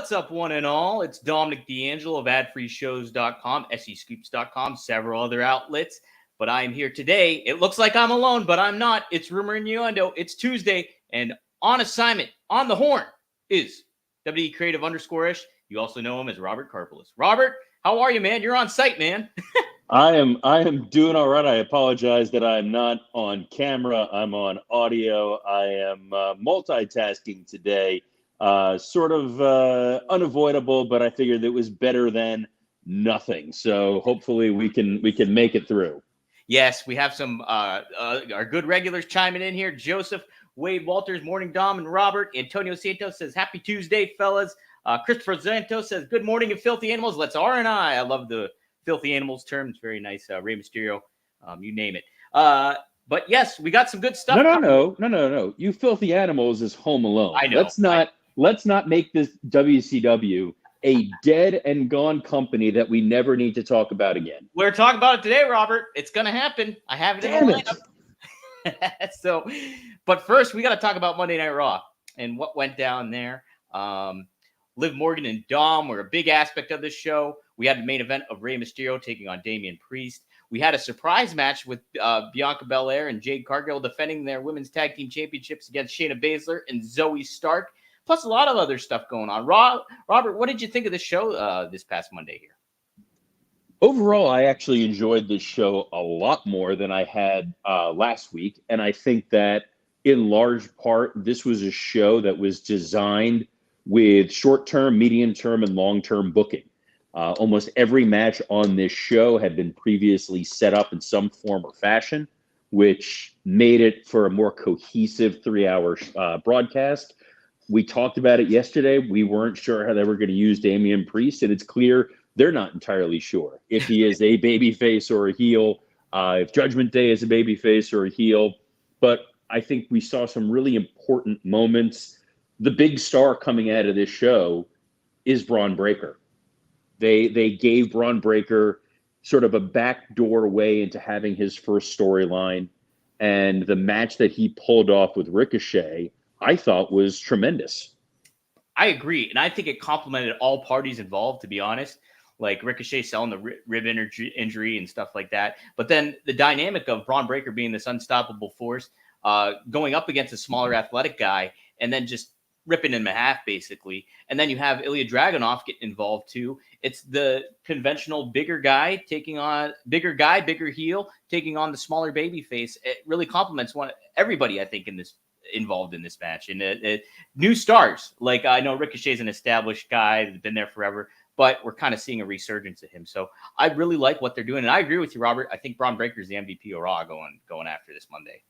What's up, one and all? It's Dominic D'Angelo of adfreeshows.com, SEScoops.com, several other outlets. But I am here today. It looks like I'm alone, but I'm not. It's Rumor Innuendo. It's Tuesday, and on assignment, on the horn, is WWE Creative _ish. You also know him as Robert Karpelis. Robert, how are you, man? You're on site, man. I am doing all right. I apologize that I'm not on camera. I'm on audio. I am multitasking today. Sort of unavoidable, but I figured it was better than nothing. So hopefully we can make it through. Yes, we have some our good regulars chiming in here. Joseph, Wade Walters, Morning Dom, and Robert. Antonio Santos says, "Happy Tuesday, fellas." Christopher Zanto says, "Good morning, you filthy animals. Let's R&I." I love the filthy animals term. It's very nice. Rey Mysterio, you name it. But yes, we got some good stuff. No. You filthy animals is Home Alone. I know. Let's not make this WCW a dead and gone company that we never need to talk about again. We're talking about it today, Robert. It's going to happen. I have it in the lineup. So, but first, we got to talk about Monday Night Raw and what went down there. Liv Morgan and Dom were a big aspect of this show. We had the main event of Rey Mysterio taking on Damian Priest. We had a surprise match with Bianca Belair and Jade Cargill defending their women's tag team championships against Shayna Baszler and Zoe Stark, plus a lot of other stuff going on. Robert, what did you think of the show this past Monday here? Overall, I actually enjoyed this show a lot more than I had last week. And I think that in large part, this was a show that was designed with short-term, medium-term, and long-term booking. Almost every match on this show had been previously set up in some form or fashion, which made it for a more cohesive 3-hour broadcast. We talked about it yesterday. We weren't sure how they were going to use Damian Priest, and it's clear they're not entirely sure if he is a babyface or a heel, if Judgment Day is a babyface or a heel. But I think we saw some really important moments. The big star coming out of this show is Braun Breaker. They gave Braun Breaker sort of a backdoor way into having his first storyline. And the match that he pulled off with Ricochet, I thought was tremendous. I agree. And I think it complimented all parties involved, to be honest. Like Ricochet selling the rib injury and stuff like that. But then the dynamic of Braun Breaker being this unstoppable force, going up against a smaller athletic guy, and then just ripping him in half, basically. And then you have Ilya Dragunov get involved too. It's the conventional bigger guy, bigger heel, taking on the smaller baby face. It really complements everybody, I think, involved in this match. And new stars. Like, I know Ricochet's an established guy that's been there forever, but we're kind of seeing a resurgence of him. So I really like what they're doing. And I agree with you, Robert. I think Braun Breaker's the MVP of Raw going after this Monday.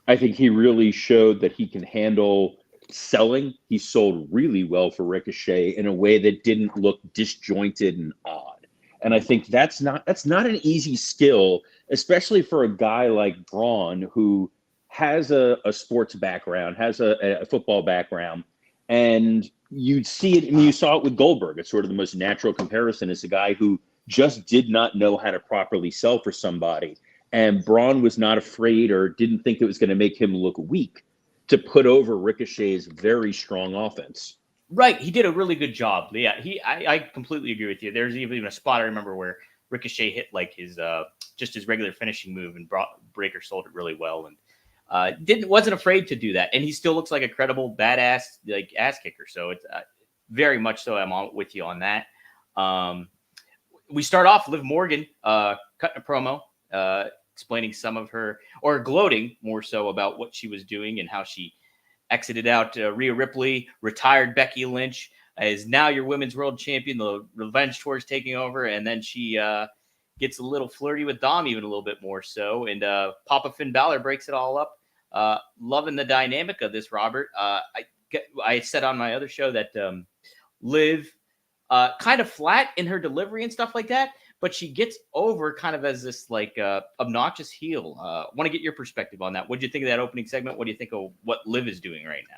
I think he really showed that he can handle selling. He sold really well for Ricochet in a way that didn't look disjointed and odd. And I think that's not an easy skill, especially for a guy like Braun, who has a sports background, has a football background. And you see it, you saw it with Goldberg. It's sort of the most natural comparison. It's a guy who just did not know how to properly sell for somebody. And Braun was not afraid or didn't think it was going to make him look weak to put over Ricochet's very strong offense. Right. He did a really good job. Yeah, I completely agree with you. There's even a spot I remember where Ricochet hit like his regular finishing move, and Breaker sold it really well, and wasn't afraid to do that. And he still looks like a credible badass, like ass kicker. So it's very much so. I'm on with you on that. We start off Liv Morgan cutting a promo, explaining some of her, or gloating more so about what she was doing and how she exited out Rhea Ripley, retired Becky Lynch, is now your women's world champion. The revenge tour is taking over, and then she gets a little flirty with Dom, even a little bit more so. And Papa Finn Balor breaks it all up. Loving the dynamic of this, Robert. I said on my other show that Liv kind of flat in her delivery and stuff like that, but she gets over kind of as this like obnoxious heel. Want to get your perspective on that. What do you think of that opening segment? What do you think of what Liv is doing right now?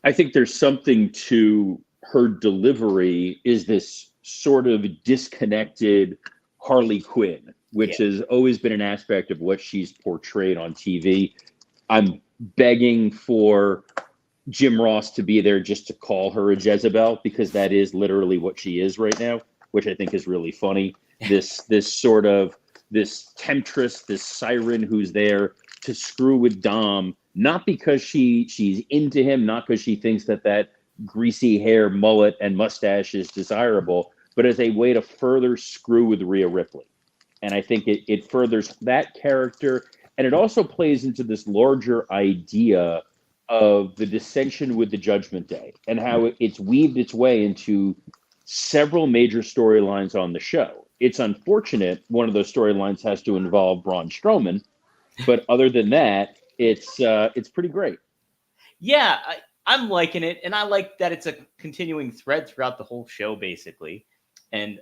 I think there's something to her delivery, is this sort of disconnected Harley Quinn, which has always been an aspect of what she's portrayed on TV. I'm begging for Jim Ross to be there just to call her a Jezebel, because that is literally what she is right now, which I think is really funny. This sort of this temptress, this siren who's there to screw with Dom, not because she's into him, not because she thinks that greasy hair, mullet, and mustache is desirable, but as a way to further screw with Rhea Ripley. And I think it furthers that character, and it also plays into this larger idea of the dissension with the Judgment Day and how it's weaved its way into several major storylines on the show. It's unfortunate one of those storylines has to involve Braun Strowman, but other than that, it's pretty great. Yeah, I'm liking it, and I like that it's a continuing thread throughout the whole show, basically. And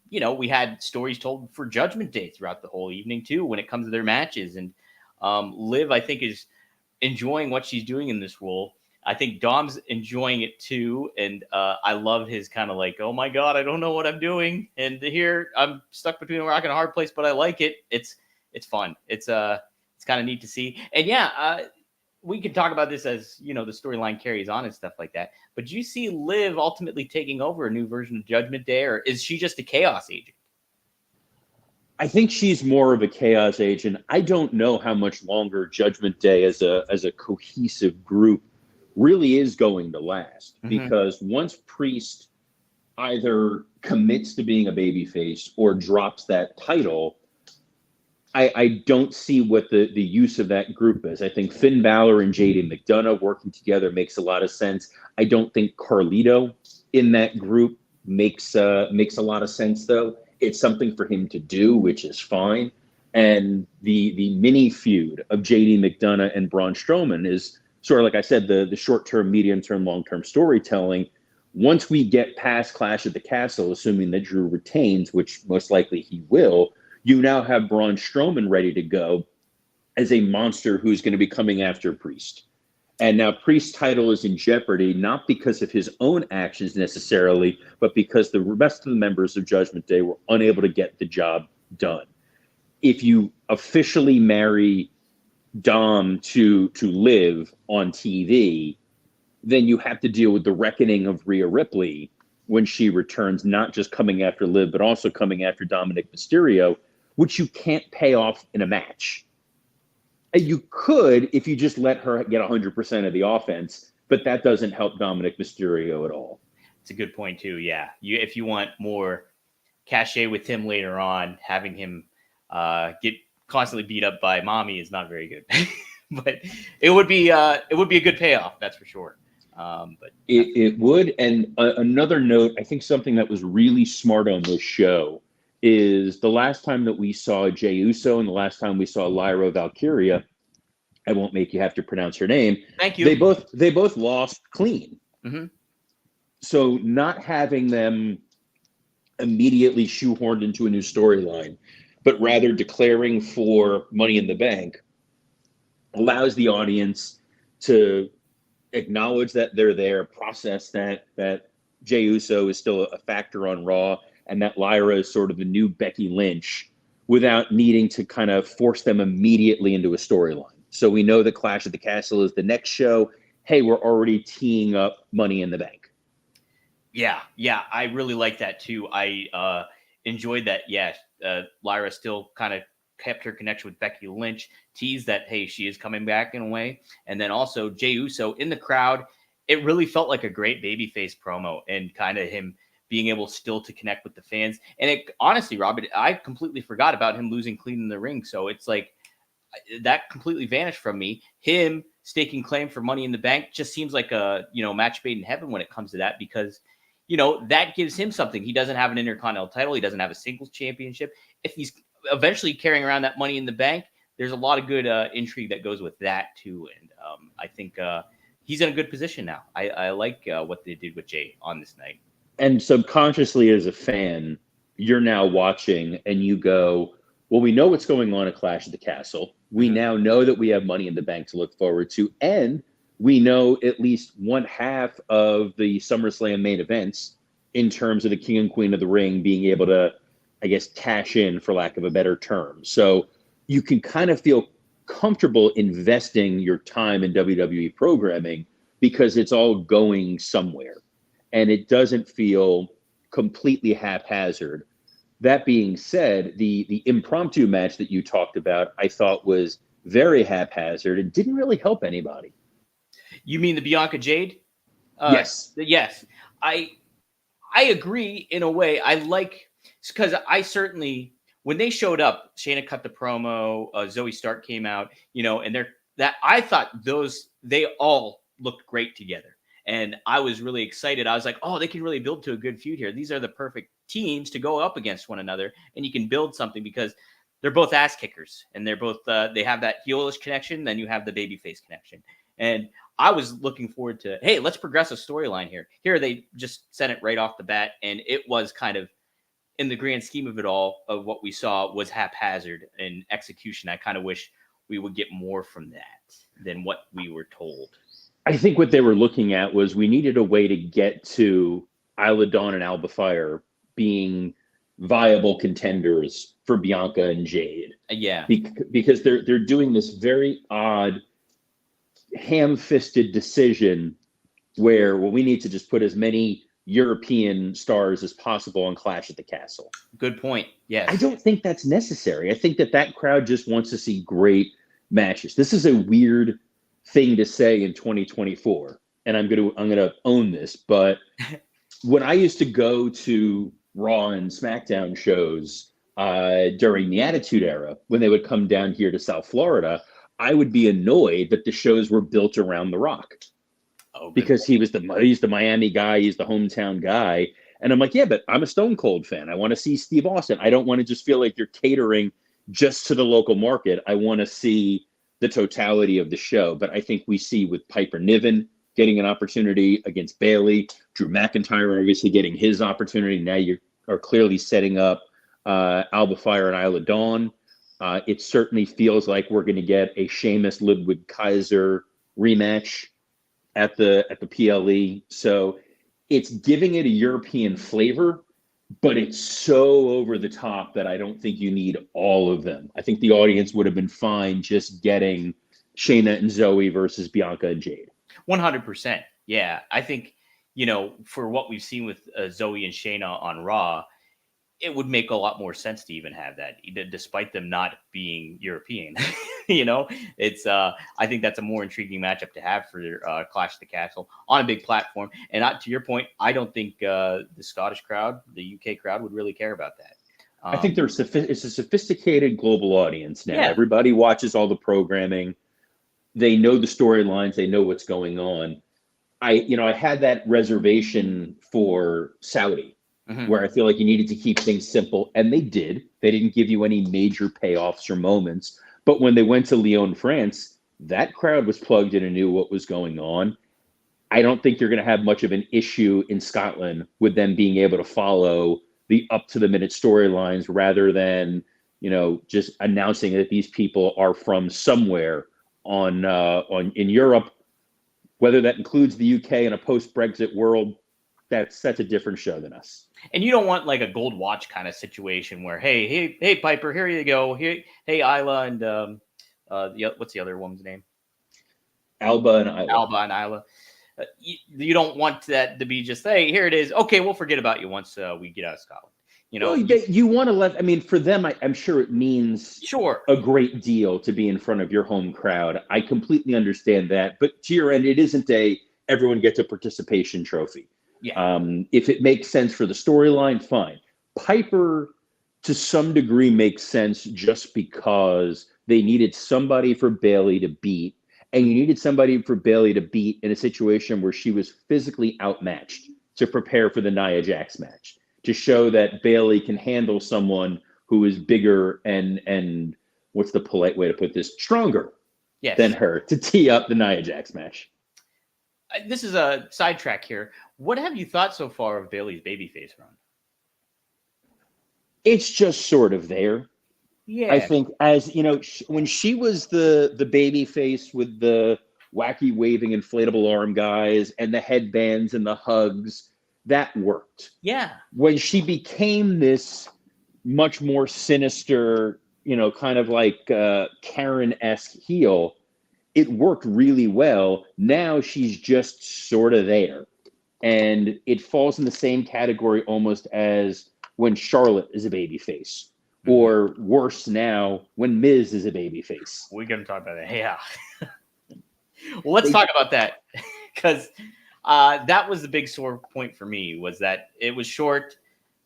we had stories told for Judgment Day throughout the whole evening too, when it comes to their matches. And Liv, I think, is enjoying what she's doing in this role. I think Dom's enjoying it too, and I love his kind of like, oh my god, I don't know what I'm doing, and here I'm stuck between a rock and a hard place, but I like it. It's fun. It's kind of neat to see, and we could talk about this as the storyline carries on and stuff like that. But do you see Liv ultimately taking over a new version of Judgment Day, or is she just a chaos agent? I think she's more of a chaos agent. I don't know how much longer Judgment Day as a cohesive group really is going to last, because once Priest either commits to being a babyface or drops that title, I don't see what the use of that group is. I think Finn Balor and JD McDonough working together makes a lot of sense. I don't think Carlito in that group makes a lot of sense, though. It's something for him to do, which is fine. And the mini feud of JD McDonough and Braun Strowman is sort of, like I said, the short-term, medium-term, long-term storytelling. Once we get past Clash at the Castle, assuming that Drew retains, which most likely he will, you now have Braun Strowman ready to go as a monster who's going to be coming after Priest. And now Priest's title is in jeopardy, not because of his own actions necessarily, but because the rest of the members of Judgment Day were unable to get the job done. If you officially marry Dom to Liv on TV, then you have to deal with the reckoning of Rhea Ripley when she returns, not just coming after Liv, but also coming after Dominic Mysterio, which you can't pay off in a match. You could if you just let her get 100% of the offense, but that doesn't help Dominic Mysterio at all. It's a good point too. Yeah, if you want more cachet with him later on, having him get constantly beat up by Mommy is not very good. But it would be a good payoff, that's for sure. But it would. And another note, I think something that was really smart on this show is the last time that we saw Jey Uso and the last time we saw Lyra Valkyria, I won't make you have to pronounce her name. Thank you. They both lost clean. Mm-hmm. So not having them immediately shoehorned into a new storyline, but rather declaring for Money in the Bank, allows the audience to acknowledge that they're there, process that Jey Uso is still a factor on Raw, and that Lyra is sort of the new Becky Lynch, without needing to kind of force them immediately into a storyline. So we know that Clash at the Castle is the next show. Hey, we're already teeing up Money in the Bank. Yeah, I really like that too. I enjoyed that. Yeah, Lyra still kind of kept her connection with Becky Lynch, teased that, hey, she is coming back in a way. And then also Jey Uso in the crowd. It really felt like a great babyface promo, and kind of him being able still to connect with the fans. And it honestly, Robert, I completely forgot about him losing clean in the ring. So it's like that completely vanished from me. Him staking claim for Money in the Bank just seems like a, match made in heaven when it comes to that, because, that gives him something. He doesn't have an Intercontinental title. He doesn't have a singles championship. If he's eventually carrying around that Money in the Bank, there's a lot of good intrigue that goes with that too. And I think he's in a good position now. I like what they did with Jey on this night. And subconsciously, as a fan, you're now watching and you go, well, we know what's going on at Clash at the Castle. We now know that we have Money in the Bank to look forward to. And we know at least one half of the SummerSlam main events in terms of the King and Queen of the Ring being able to, I guess, cash in, for lack of a better term. So you can kind of feel comfortable investing your time in WWE programming, because it's all going somewhere, and it doesn't feel completely haphazard. That being said, the impromptu match that you talked about, I thought was very haphazard and didn't really help anybody. You mean the Bianca Jade? Yes. Yes. I agree in a way. I like, because I certainly, when they showed up, Shayna cut the promo, Zoe Stark came out, and I thought they all looked great together. And I was really excited. I was like, oh, they can really build to a good feud here. These are the perfect teams to go up against one another, and you can build something because they're both ass kickers, and they're both they have that heelish connection. Then you have the babyface connection, and I was looking forward to, hey, let's progress a storyline here. Here they just sent it right off the bat, and it was kind of, in the grand scheme of it all, of what we saw was haphazard in execution. I kind of wish we would get more from that than what we were told. I think what they were looking at was we needed a way to get to Isla Dawn and Alba Fire being viable contenders for Bianca and Jade. Yeah. Because they're doing this very odd, ham-fisted decision where, well, we need to just put as many European stars as possible on Clash at the Castle. Good point. Yes. I don't think that's necessary. I think that crowd just wants to see great matches. This is a weird thing to say in 2024, and I'm gonna own this, but when I used to go to Raw and SmackDown shows during the Attitude Era, when they would come down here to South Florida, I would be annoyed that the shows were built around The Rock. Oh, because he's the Miami guy, he's the hometown guy. And I'm like, yeah, but I'm a Stone Cold fan. I want to see Steve Austin. I don't want to just feel like you're catering just to the local market. I want to see the totality of the show. But I think we see with Piper Niven getting an opportunity against Bayley, Drew McIntyre obviously getting his opportunity. Now you are clearly setting up Alba Fire and Isla Dawn. It certainly feels like we're going to get a Sheamus Ludwig Kaiser rematch at the PLE. So it's giving it a European flavor, but it's so over the top that I don't think you need all of them. I think the audience would have been fine just getting Shayna and Zoe versus Bianca and Jade. 100%. Yeah. I think, for what we've seen with Zoe and Shayna on Raw, it would make a lot more sense to even have that, despite them not being European. It's I think that's a more intriguing matchup to have for Clash of the Castle on a big platform. And to your point, I don't think the Scottish crowd, the UK crowd, would really care about that. I think it's a sophisticated global audience now. Yeah. Everybody watches all the programming. They know the storylines. They know what's going on. I had that reservation for Saudi, where I feel like you needed to keep things simple, and they did. They didn't give you any major payoffs or moments. But when they went to Lyon, France, that crowd was plugged in and knew what was going on. I don't think you're going to have much of an issue in Scotland with them being able to follow the up-to-the-minute storylines rather than, just announcing that these people are from somewhere in Europe. Whether that includes the UK in a post-Brexit world, that's a different show than us. And you don't want like a gold watch kind of situation where, hey, Piper, here you go. Hey, Isla, and what's the other woman's name? Alba and Isla. You don't want that to be just, hey, here it is. Okay, we'll forget about you once we get out of Scotland. You want to let. I mean, for them, I'm sure it means a great deal to be in front of your home crowd. I completely understand that, but to your end, it isn't everyone gets a participation trophy. Yeah. If it makes sense for the storyline, fine. Piper, to some degree, makes sense just because they needed somebody for Bayley to beat, and you needed somebody for Bayley to beat in a situation where she was physically outmatched to prepare for the Nia Jax match, to show that Bayley can handle someone who is bigger and what's the polite way to put this, stronger than her to tee up the Nia Jax match. This is a sidetrack here. What have you thought so far of Bayley's babyface run? It's just sort of there. Yeah. I think, as when she was the babyface with the wacky waving inflatable arm guys and the headbands and the hugs, that worked. Yeah. When she became this much more sinister, kind of like Karen-esque heel, it worked really well. Now she's just sort of there. And it falls in the same category almost as when Charlotte is a babyface, or worse now when Miz is a babyface. We're going to talk about that. Yeah. Well, let's talk about that, because that was the big sore point for me, was that it was short,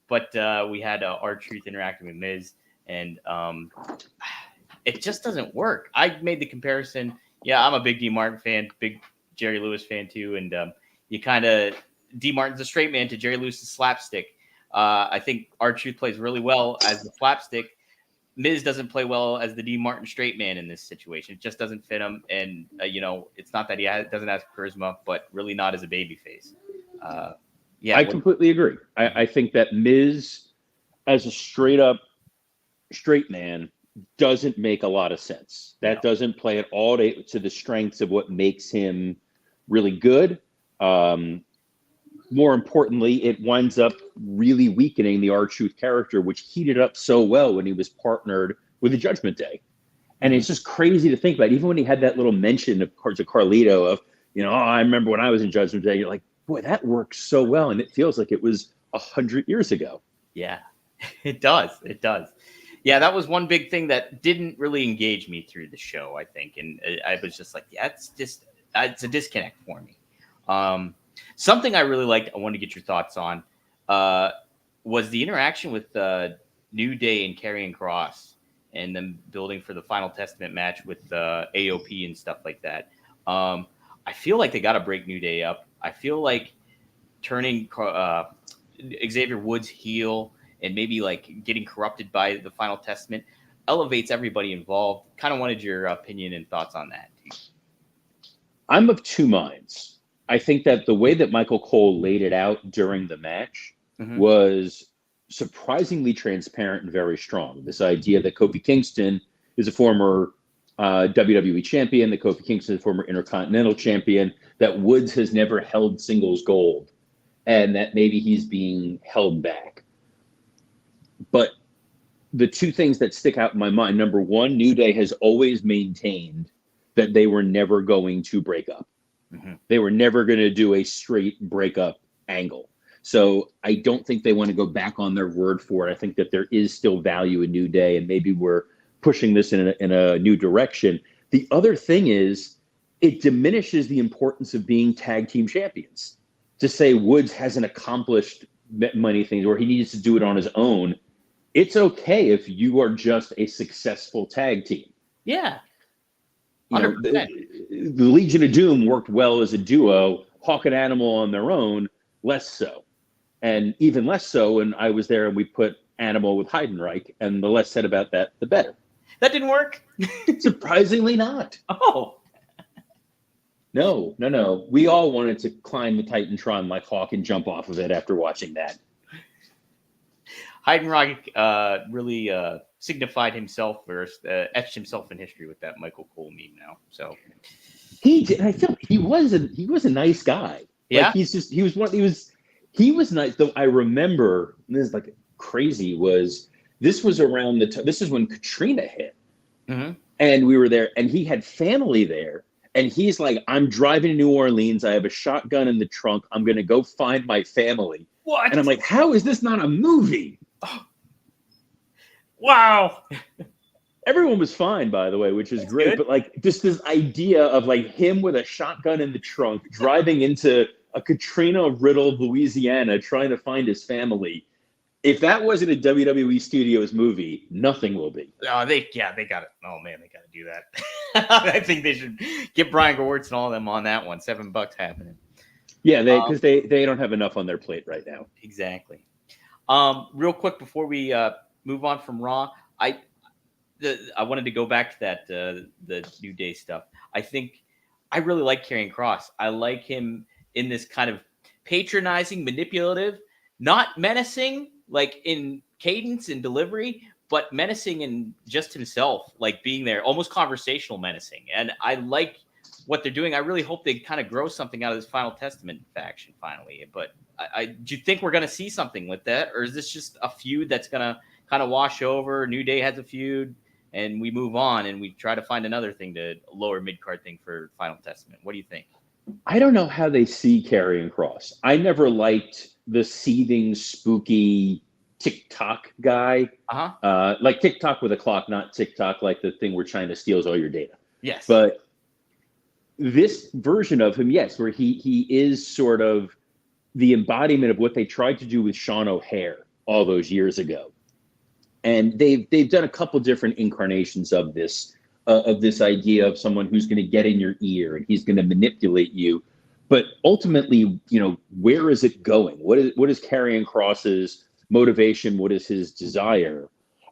but we had R-Truth interacting with Miz, and it just doesn't work. I made the comparison. Yeah, I'm a big D. Martin fan, big Jerry Lewis fan too, and you kind of D. Martin's a straight man to Jerry Lewis's slapstick. I think R-Truth plays really well as the slapstick. Miz doesn't play well as the D. Martin straight man in this situation. It just doesn't fit him, and it's not that he doesn't have charisma, but really not as a babyface. I completely agree. I think that Miz, as a straight up straight man, doesn't make a lot of sense. That doesn't play at all to the strengths of what makes him really good. More importantly, it winds up really weakening the R-Truth character, which heated up so well when he was partnered with the Judgment Day. And it's just crazy to think about. Even when he had that little mention, of course, of Carlito of, I remember when I was in Judgment Day, you're like, boy, that works so well. And it feels like it was 100 years ago. Yeah, it does. It does. Yeah, that was one big thing that didn't really engage me through the show, I think. And I was just like, yeah, it's a disconnect for me. Something I really liked, I want to get your thoughts on, was the interaction with New Day and Karrion Kross, and them building for the Final Testament match with AOP and stuff like that. I feel like they got to break New Day up. I feel like turning Xavier Woods heel and maybe like getting corrupted by the Final Testament elevates everybody involved. Kind of wanted your opinion and thoughts on that. I'm of two minds. I think that the way that Michael Cole laid it out during the match was surprisingly transparent and very strong. This idea that Kofi Kingston is a former WWE champion, that Kofi Kingston is a former Intercontinental champion, that Woods has never held singles gold, and that maybe he's being held back. But the two things that stick out in my mind, number one, New Day has always maintained that they were never going to break up. They were never going to do a straight breakup angle. So I don't think they want to go back on their word for it. I think that there is still value in New Day, and maybe we're pushing this in a new direction. The other thing is it diminishes the importance of being tag team champions. To say Woods hasn't accomplished many things or he needs to do it on his own, it's okay if you are just a successful tag team. Yeah. The Legion of Doom worked well as a duo. Hawk and Animal on their own, less so. And even less so when I was there and we put Animal with Heidenreich, and the less said about that, the better. That didn't work? Surprisingly not. Oh. No. We all wanted to climb the Titantron like Hawk and jump off of it after watching that. Heidenreich really signified himself or etched himself in history with that Michael Cole meme now. So he did. I feel he was a nice guy. Yeah, like he was nice. Though I remember this is like crazy. This was around this is when Katrina hit, and we were there, and he had family there, and he's like, "I'm driving to New Orleans. I have a shotgun in the trunk. I'm gonna go find my family." What? And I'm like, "How is this not a movie?" Oh. Wow. Everyone was fine, by the way, which is That's great. Good. But like just this idea of like him with a shotgun in the trunk driving into a Katrina-riddled Louisiana trying to find his family. If that wasn't a WWE Studios movie, nothing will be. Oh, they got it. Oh man, they got to do that. I think they should get Brian Gewirtz and all of them on that one. $7 happening. Yeah, because they don't have enough on their plate right now. Exactly. Real quick before we move on from Raw, I wanted to go back to that the New Day stuff. I think I really like Karrion Kross. I like him in this kind of patronizing, manipulative, not menacing, like in cadence and delivery, but menacing in just himself, like being there, almost conversational menacing. And I like what they're doing. I really hope they kind of grow something out of this Final Testament faction finally. But do you think we're going to see something with that? Or is this just a feud that's going to kind of wash over? New Day has a feud. and we move on and we try to find another thing to lower mid-card thing for Final Testament. What do you think? I don't know how they see Karrion Kross. I never liked the seething, spooky TikTok guy. Like TikTok with a clock, not TikTok like the thing where China steals all your data. Yes. But this version of him, yes, where he is sort of the embodiment of what they tried to do with Sean O'Hare all those years ago. And they've done a couple different incarnations of this idea of someone who's going to get in your ear and he's going to manipulate you. But ultimately, where is it going? What is Karrion Kross's motivation? What is his desire?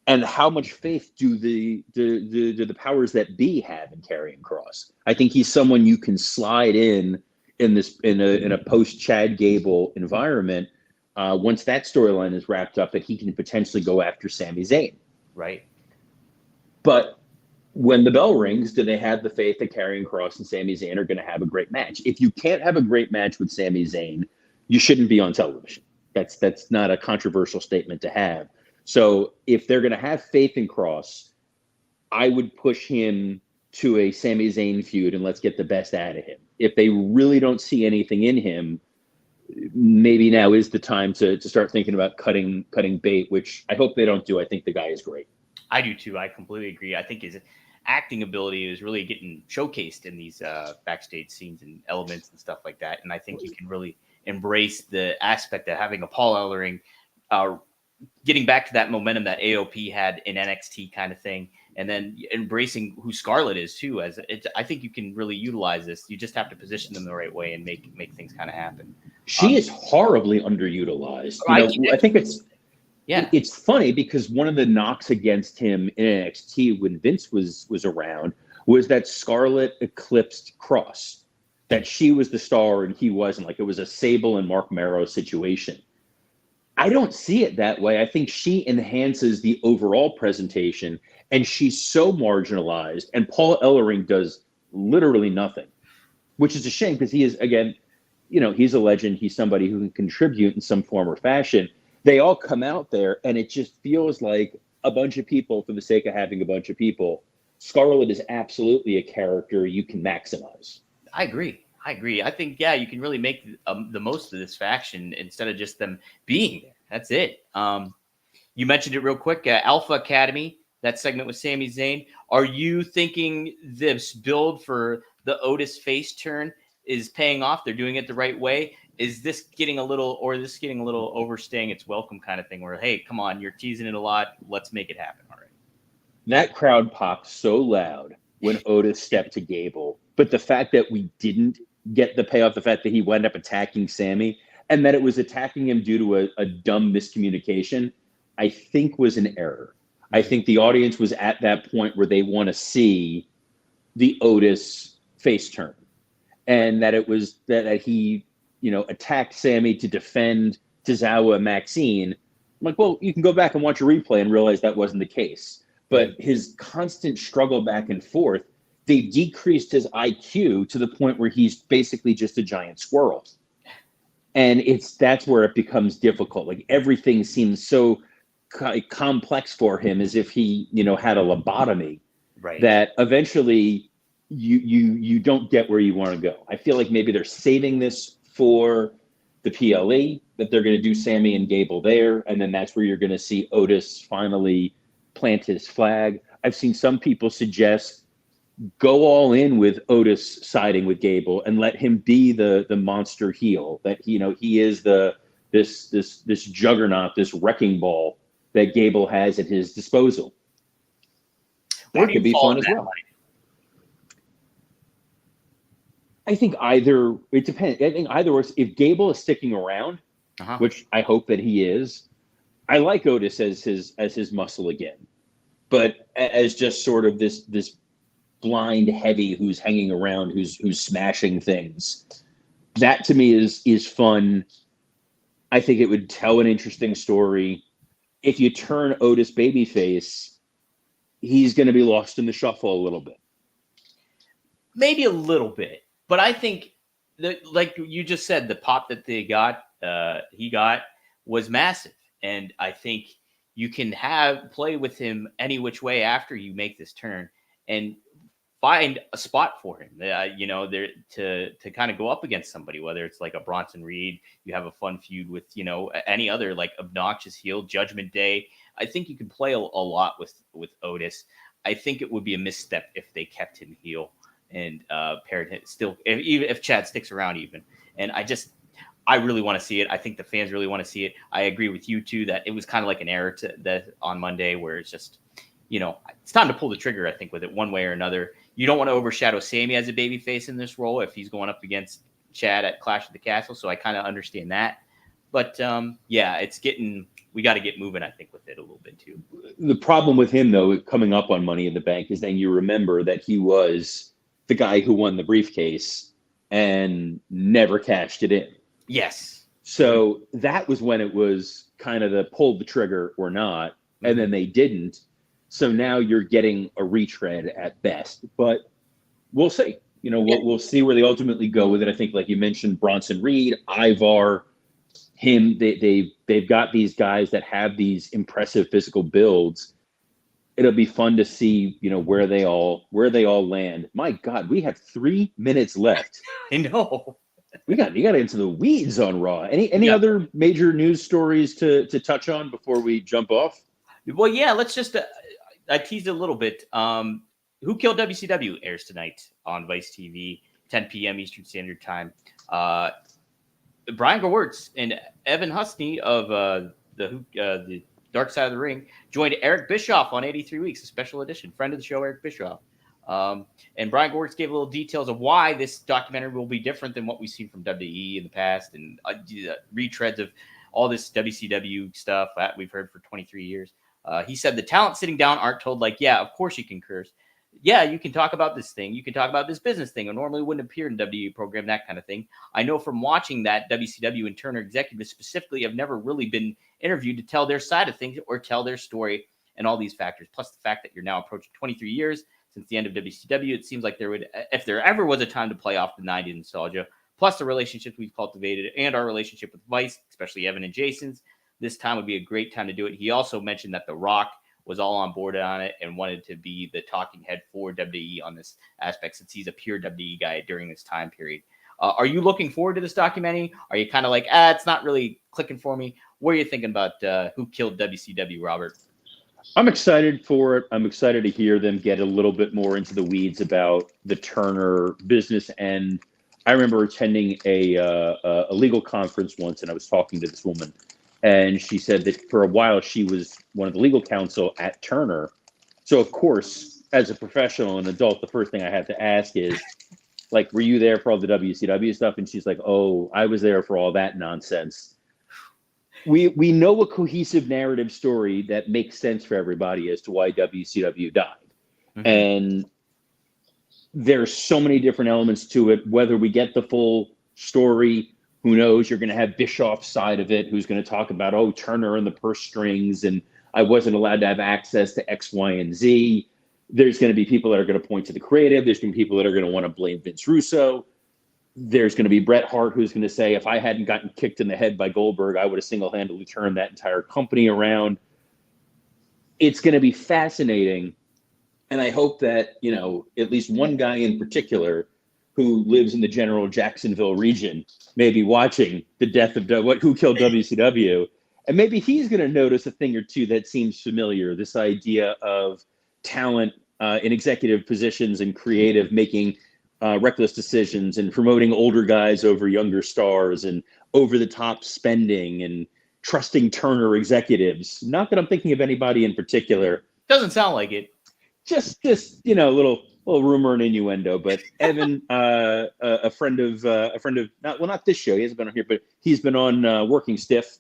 And how much faith do the powers that be have in Karrion Kross? I think he's someone you can slide in a post Chad Gable environment. Once that storyline is wrapped up, that he can potentially go after Sami Zayn. Right. But when the bell rings, do they have the faith that Karrion Kross and Sami Zayn are going to have a great match? If you can't have a great match with Sami Zayn, you shouldn't be on television. That's not a controversial statement to have. So if they're going to have faith in Kross, I would push him to a Sami Zayn feud and let's get the best out of him. If they really don't see anything in him, maybe now is the time to start thinking about cutting bait, which I hope they don't do. I think the guy is great. I do too. I completely agree. I think his acting ability is really getting showcased in these backstage scenes and elements and stuff like that. And I think you can really embrace the aspect of having a Paul Ellering getting back to that momentum that AOP had in NXT kind of thing, and then embracing who Scarlett is too. I think you can really utilize this. You just have to position them the right way and make things kind of happen. She is horribly underutilized. I think it's funny because one of the knocks against him in NXT when Vince was around was that Scarlett eclipsed Kross, that she was the star and he wasn't. Like it was a Sable and Mark Marrow situation. I don't see it that way. I think she enhances the overall presentation, and she's so marginalized. And Paul Ellering does literally nothing, which is a shame because he is, again, he's a legend. He's somebody who can contribute in some form or fashion. They all come out there, and it just feels like a bunch of people for the sake of having a bunch of people. Scarlett is absolutely a character you can maximize. I agree. I think, you can really make the most of this faction instead of just them being there. That's it. You mentioned it real quick. Alpha Academy, that segment with Sami Zayn. Are you thinking this build for the Otis face turn is paying off? They're doing it the right way. Is this getting a little overstaying its welcome kind of thing where, hey, come on, you're teasing it a lot. Let's make it happen already. That crowd popped so loud when Otis stepped to Gable. But the fact that we didn't get the payoff, the fact that he wound up attacking Sami and that it was attacking him due to a dumb miscommunication, I think was an error. I think the audience was at that point where they want to see the Otis face turn, and that it was that he, attacked Sami to defend Tozawa and Maxine. I'm like, well, you can go back and watch a replay and realize that wasn't the case. But his constant struggle back and forth, they decreased his IQ to the point where he's basically just a giant squirrel. And that's where it becomes difficult. Like everything seems so complex for him, as if he, had a lobotomy, right? That eventually you don't get where you want to go. I feel like maybe they're saving this for the PLE, that they're going to do Sami and Gable there. And then that's where you're going to see Otis finally plant his flag. I've seen some people suggest go all in with Otis siding with Gable and let him be the monster heel, that he is this juggernaut, this wrecking ball that Gable has at his disposal. That could be fun as well. I think it depends. I think either works. If Gable is sticking around, which I hope that he is, I like Otis as his muscle again, but as just sort of this blind heavy who's hanging around, who's smashing things. That to me is fun. I think it would tell an interesting story. If you turn Otis babyface, he's going to be lost in the shuffle a little bit. Maybe a little bit, but I think that, like you just said, the pop that he got was massive, and I think you can play with him any which way after you make this turn, and find a spot for him. There to kind of go up against somebody, whether it's like a Bronson Reed, you have a fun feud with any other like obnoxious heel, Judgment Day. I think you can play a lot with Otis. I think it would be a misstep if they kept him heel and paired him still, even if Chad sticks around even. And I really want to see it. I think the fans really want to see it. I agree with you too that it was kind of like an error that on Monday where it's just, it's time to pull the trigger, I think, with it one way or another. You don't want to overshadow Sammy as a babyface in this role if he's going up against Chad at Clash of the Castle. So I kind of understand that. But we got to get moving, I think, with it a little bit too. The problem with him, though, coming up on Money in the Bank is then you remember that he was the guy who won the briefcase and never cashed it in. Yes. So that was when it was kind of the pull the trigger or not. And then they didn't. So now you're getting a retread at best, but we'll see. We'll see where they ultimately go with it. I think, like you mentioned, Bronson Reed, Ivar, him. They've got these guys that have these impressive physical builds. It'll be fun to see, where they all land. My God, we have 3 minutes left. I know. You got to get into the weeds on Raw. Any other major news stories to touch on before we jump off? Well, yeah, let's just. I teased a little bit. Who Killed WCW airs tonight on Vice TV, 10 p.m. Eastern Standard Time. Brian Gewirtz and Evan Husney of the Dark Side of the Ring joined Eric Bischoff on 83 Weeks, a special edition. Friend of the show, Eric Bischoff. And Brian Gewirtz gave little details of why this documentary will be different than what we've seen from WWE in the past, and retreads of all this WCW stuff that we've heard for 23 years. He said the talent sitting down aren't told like, yeah, of course you can curse. Yeah, you can talk about this thing. You can talk about this business thing. It normally wouldn't appear in WWE program, that kind of thing. I know from watching that WCW and Turner executives specifically have never really been interviewed to tell their side of things or tell their story and all these factors. Plus the fact that you're now approaching 23 years since the end of WCW, it seems like if there ever was a time to play off the 90s nostalgia, plus the relationships we've cultivated and our relationship with Vice, especially Evan and Jason's, this time would be a great time to do it. He also mentioned that The Rock was all on board on it and wanted to be the talking head for WWE on this aspect since he's a pure WWE guy during this time period. Are you looking forward to this documentary? Are you kind of like, it's not really clicking for me? What are you thinking about Who Killed WCW, Robert? I'm excited for it. I'm excited to hear them get a little bit more into the weeds about the Turner business. And I remember attending a legal conference once, and I was talking to this woman. And she said that for a while she was one of the legal counsel at Turner. So, of course, as a professional and adult, the first thing I had to ask is, like, were you there for all the WCW stuff? And she's like, oh, I was there for all that nonsense. We know a cohesive narrative story that makes sense for everybody as to why WCW died. Mm-hmm. And there's so many different elements to it. Whether we get the full story, who knows? You're going to have Bischoff's side of it, who's going to talk about, Turner and the purse strings, and I wasn't allowed to have access to X, Y, and Z. There's going to be people that are going to point to the creative. There's going to be people that are going to want to blame Vince Russo. There's going to be Bret Hart, who's going to say, if I hadn't gotten kicked in the head by Goldberg, I would have single-handedly turned that entire company around. It's going to be fascinating. And I hope that, at least one guy in particular who lives in the general Jacksonville region may be watching the death of Who Killed WCW. And maybe he's going to notice a thing or two that seems familiar. This idea of talent in executive positions and creative making reckless decisions and promoting older guys over younger stars and over the top spending and trusting Turner executives. Not that I'm thinking of anybody in particular. Doesn't sound like it. Just little rumor and innuendo. But Evan, a friend of not this show. He hasn't been on here, but he's been on Working Stiff,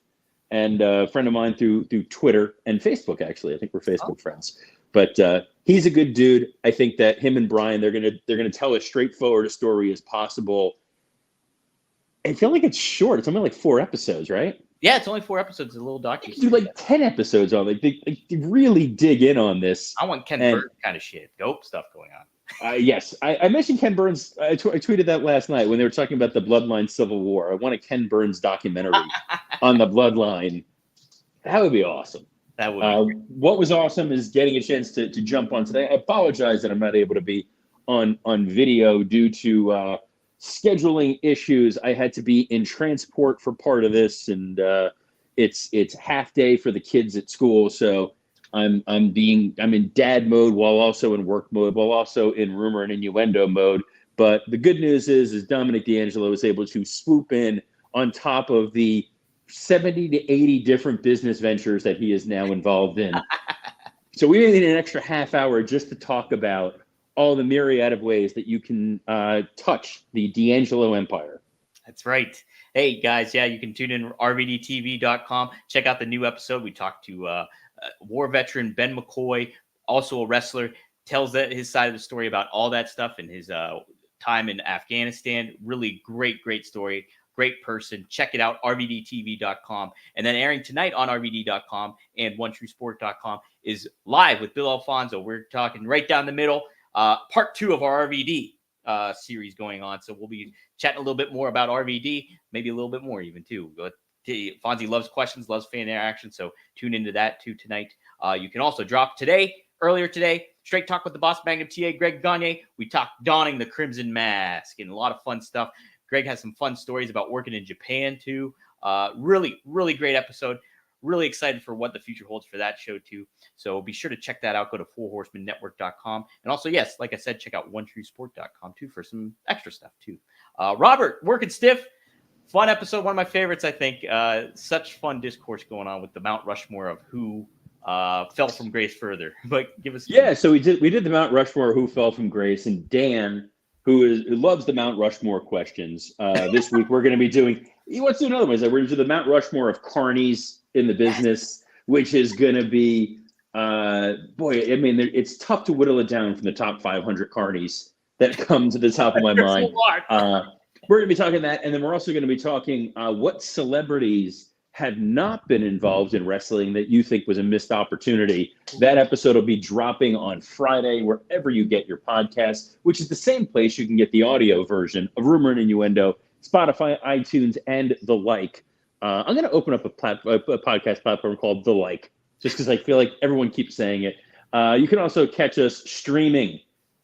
and a friend of mine through Twitter and Facebook. Actually, I think we're Facebook friends. But he's a good dude. I think that him and Brian, they're gonna tell as straightforward a story as possible. I feel like it's short. It's only like 4 episodes, right? Yeah, it's only 4 episodes. A little documentary. Do like 10 episodes on it. They really dig in on this. I want Ken Burns kind of shit, dope stuff going on. Yes, I mentioned Ken Burns. I tweeted that last night when they were talking about the Bloodline Civil War. I want a Ken Burns documentary on the Bloodline. That would be awesome. That would be great. What was awesome is getting a chance to jump on today. I apologize that I'm not able to be on video due to scheduling issues. I had to be in transport for part of this, and it's half day for the kids at school, so I'm in dad mode while also in work mode, while also in rumor and innuendo mode. But the good news is Dominic D'Angelo was able to swoop in on top of the 70 to 80 different business ventures that he is now involved in. So we need an extra half hour just to talk about all the myriad of ways that you can touch the D'Angelo empire. That's right. Hey, guys, yeah, you can tune in rvdtv.com. Check out the new episode. We talked to war veteran Ben McCoy, also a wrestler, tells his side of the story about all that stuff and his time in Afghanistan. Really great story. Great person. Check it out, rvdtv.com. And then airing tonight on rvd.com and onetruesport.com is Live with Bill Alfonso. We're talking right down the middle. Part 2 of our RVD series going on. So we'll be chatting a little bit more about RVD, maybe a little bit more even too. But Fonzie loves questions, loves fan interaction. So tune into that too tonight. You can also drop earlier today, Straight Talk with the Boss Bang of TA, Greg Gagne. We talked donning the Crimson Mask and a lot of fun stuff. Greg has some fun stories about working in Japan too. Really great episode. Really excited for what the future holds for that show too. So be sure to check that out. Go to fourhorsemannetwork.com. And also, yes, like I said, check out onetruesport.com too for some extra stuff too. Robert, working stiff. Fun episode. One of my favorites, I think. Such fun discourse going on with the Mount Rushmore of who fell from grace further. But give us. Yeah, so we did the Mount Rushmore who fell from grace, and Dan, who loves the Mount Rushmore questions. This week we're going to be doing. He wants to do another one. We're going to do the Mount Rushmore of carnies in the business, which is going to be, it's tough to whittle it down from the top 500 carnies that come to the top of my mind. We're going to be talking that, and then we're also going to be talking what celebrities have not been involved in wrestling that you think was a missed opportunity. That episode will be dropping on Friday, wherever you get your podcast, which is the same place you can get the audio version of Rumor and Innuendo, Spotify, iTunes, and the like. I'm going to open up a podcast platform called The Like, just because I feel like everyone keeps saying it. You can also catch us streaming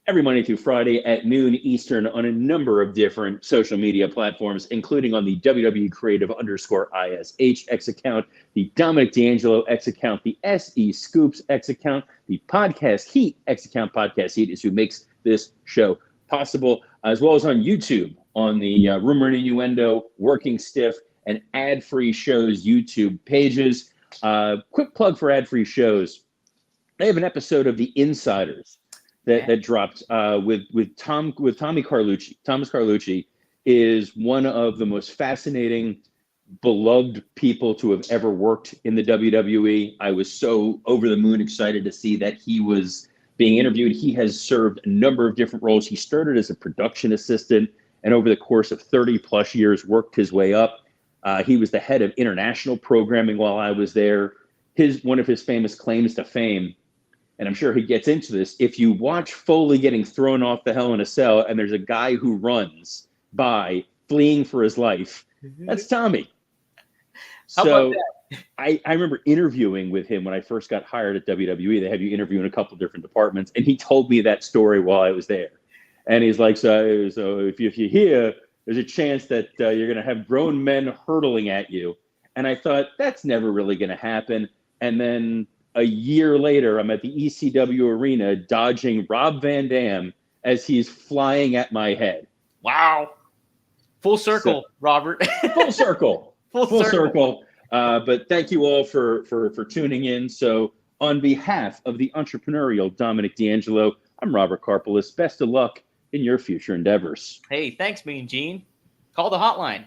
every Monday through Friday at noon Eastern on a number of different social media platforms, including on the WWE Creative _ISH X account, the Dominic D'Angelo X account, the SE Scoops X account, the Podcast Heat X account. Podcast Heat is who makes this show possible, as well as on YouTube on the Rumor and Innuendo, Working Stiff, and ad-free shows YouTube pages. Quick plug for ad-free shows. I have an episode of The Insiders that dropped with Tommy Carlucci. Thomas Carlucci is one of the most fascinating, beloved people to have ever worked in the WWE. I was so over the moon excited to see that he was being interviewed. He has served a number of different roles. He started as a production assistant and over the course of 30 plus years worked his way up. He was the head of international programming while I was there. One of his famous claims to fame, and I'm sure he gets into this, if you watch Foley getting thrown off the Hell in a Cell and there's a guy who runs by fleeing for his life, that's Tommy. How So about that? I remember interviewing with him when I first got hired at WWE. They have you interview in a couple different departments, and he told me that story while I was there. And he's like, so if you're here, there's a chance that you're going to have grown men hurtling at you. And I thought, that's never really going to happen. And then a year later, I'm at the ECW arena dodging Rob Van Dam as he's flying at my head. Wow. Full circle, Robert. Full circle. Full circle. But thank you all for tuning in. So on behalf of the entrepreneurial Dominic D'Angelo, I'm Robert Karpolis. Best of luck in your future endeavors. Hey, thanks, Mean Gene. Call the hotline.